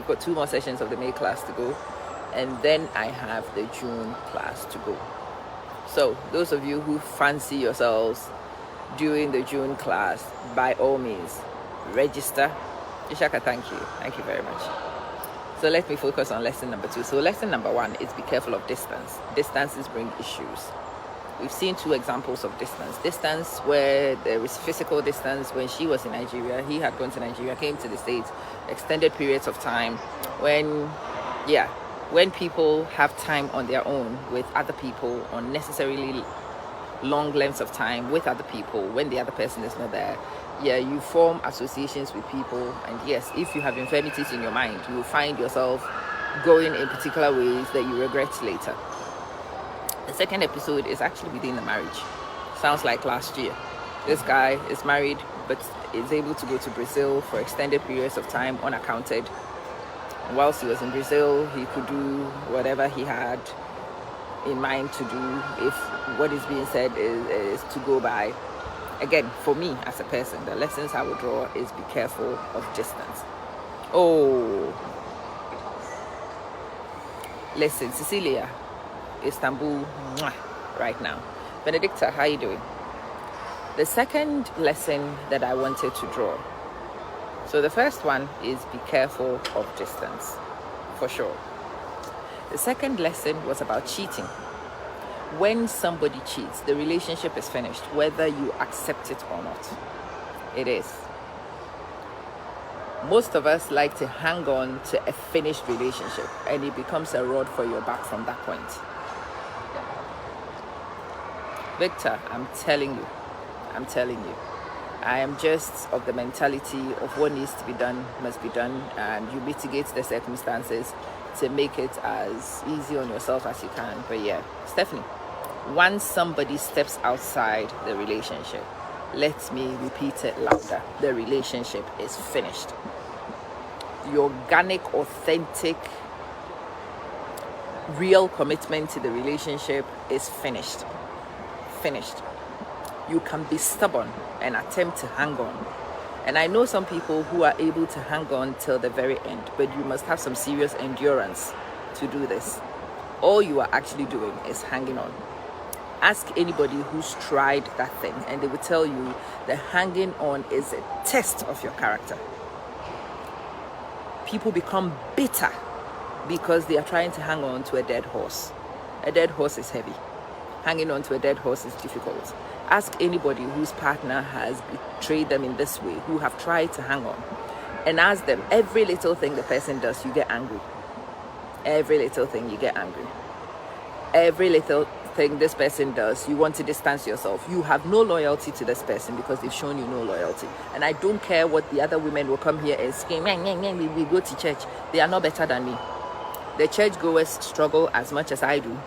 we've got 2 more sessions of the May class to go, and then I have the June class to go. So those of you who fancy yourselves doing the June class, by all means, register. Ishaka, thank you very much. So let me focus on lesson number 2. So lesson number 1 is be careful of distance. Distances bring issues. We've seen 2 examples of distance. Distance where there is physical distance. When she was in Nigeria, he had gone to Nigeria, came to the States, extended periods of time. When people have time on their own with other people, unnecessarily long lengths of time with other people, when the other person is not there, you form associations with people. And yes, if you have infirmities in your mind, you will find yourself going in particular ways that you regret later. The second episode is actually within the marriage. Sounds like last year. This guy is married but is able to go to Brazil for extended periods of time unaccounted. And whilst he was in Brazil, he could do whatever he had in mind to do if what is being said is to go by. Again, for me as a person, the lessons I would draw is be careful of distance. Oh, listen, Cecilia, Istanbul, right now. Benedicta, how are you doing? The second lesson that I wanted to draw. So the first one is be careful of distance, for sure. The second lesson was about cheating. When somebody cheats, the relationship is finished, whether you accept it or not. It is. Most of us like to hang on to a finished relationship, and it becomes a rod for your back from that point. Victor, I'm telling you, I am just of the mentality of what needs to be done must be done, and you mitigate the circumstances to make it as easy on yourself as you can. But yeah, Stephanie, once somebody steps outside the relationship, let me repeat it louder, the relationship is finished. The organic, authentic, real commitment to the relationship is finished. You can be stubborn and attempt to hang on. And I know some people who are able to hang on till the very end, but you must have some serious endurance to do this. All you are actually doing is hanging on. Ask anybody who's tried that thing, and they will tell you that hanging on is a test of your character. People become bitter because they are trying to hang on to a dead horse. A dead horse is heavy. Hanging on to a dead horse is difficult. Ask anybody whose partner has betrayed them in this way, who have tried to hang on, and ask them, every little thing the person does, you get angry. Every little thing, you get angry. Every little thing this person does, you want to distance yourself. You have no loyalty to this person because they've shown you no loyalty. And I don't care what the other women will come here and scream, we go to church. They are not better than me. The churchgoers struggle as much as I do.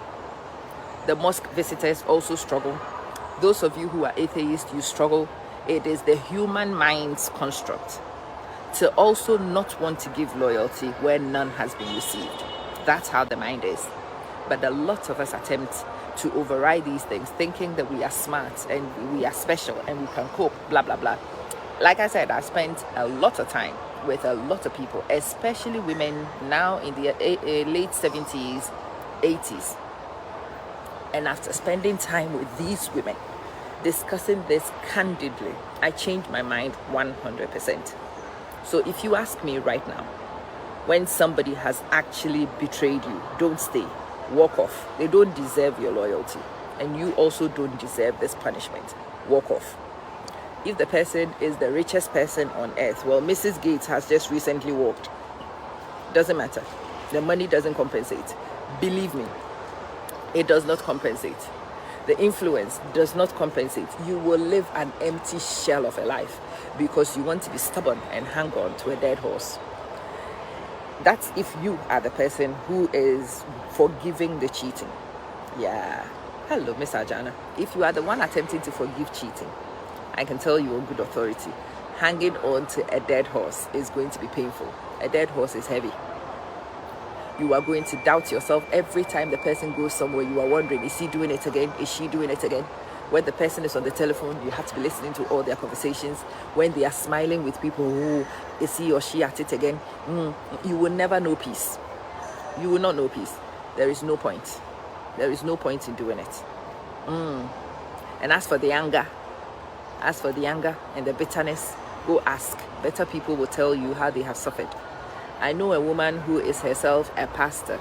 The mosque visitors also struggle. Those of you who are atheists, you struggle. It is the human mind's construct to also not want to give loyalty where none has been received. That's how the mind is. But a lot of us attempt to override these things, thinking that we are smart and we are special and we can cope, blah, blah, blah. Like I said, I spent a lot of time with a lot of people, especially women now in the late 70s, 80s. And after spending time with these women, discussing this candidly, I changed my mind 100%. So if you ask me right now, when somebody has actually betrayed you, don't stay. Walk off. They don't deserve your loyalty. And you also don't deserve this punishment. Walk off. If the person is the richest person on earth, well, Mrs. Gates has just recently walked. Doesn't matter. The money doesn't compensate. Believe me. It does not compensate. The influence does not compensate. You will live an empty shell of a life because you want to be stubborn and hang on to a dead horse. That's if you are the person who is forgiving the cheating. Yeah. Hello, Miss Ajana. If you are the one attempting to forgive cheating, I can tell you on good authority, hanging on to a dead horse is going to be painful. A dead horse is heavy. You are going to doubt yourself every time the person goes somewhere. You are wondering, is he doing it again? Is she doing it again? When the person is on the telephone, you have to be listening to all their conversations. When they are smiling with people, who is he or she at it again? You will never know peace. You will not know peace. There is no point. There is no point in doing it. And as for the anger and the bitterness, go ask. Better people will tell you how they have suffered. I know a woman who is herself a pastor,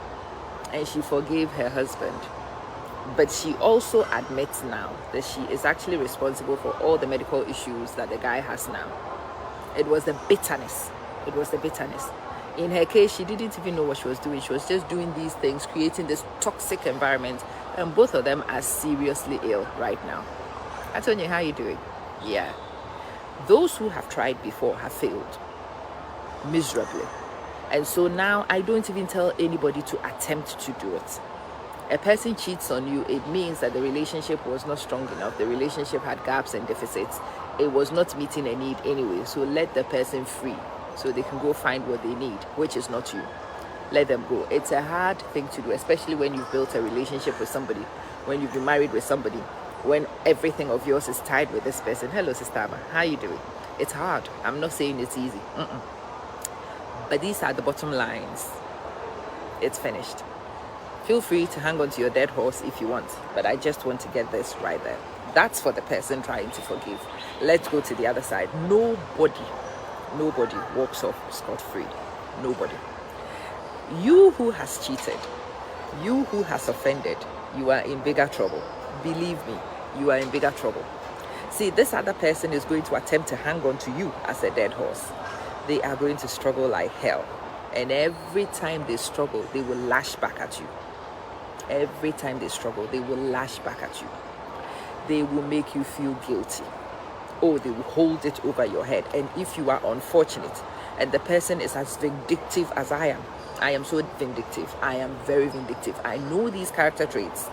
and she forgave her husband. But she also admits now that she is actually responsible for all the medical issues that the guy has now. It was the bitterness. It was the bitterness. In her case, she didn't even know what she was doing. She was just doing these things, creating this toxic environment, and both of them are seriously ill right now. Antonia, how are you doing? Yeah. Those who have tried before have failed miserably. And so now I don't even tell anybody to attempt to do it. A person cheats on you, it means that the relationship was not strong enough. The relationship had gaps and deficits. It was not meeting a need anyway. So let the person free so they can go find what they need, which is not you. Let them go. It's a hard thing to do, especially when you've built a relationship with somebody, when you've been married with somebody, when everything of yours is tied with this person. Hello, Sister Ama. How are you doing? It's hard. I'm not saying it's easy. But these are the bottom lines. It's finished. Feel free to hang on to your dead horse if you want, but I just want to get this right there. That's for the person trying to forgive. Let's go to the other side. Nobody walks off scot-free. Nobody. You who has cheated, you who has offended, you are in bigger trouble. Believe me, you are in bigger trouble. See, this other person is going to attempt to hang on to you as a dead horse. They are going to struggle like hell. And every time they struggle, they will lash back at you. Every time they struggle, they will lash back at you. They will make you feel guilty. Oh, they will hold it over your head. And if you are unfortunate and the person is as vindictive as I am so vindictive. I am very vindictive. I know these character traits.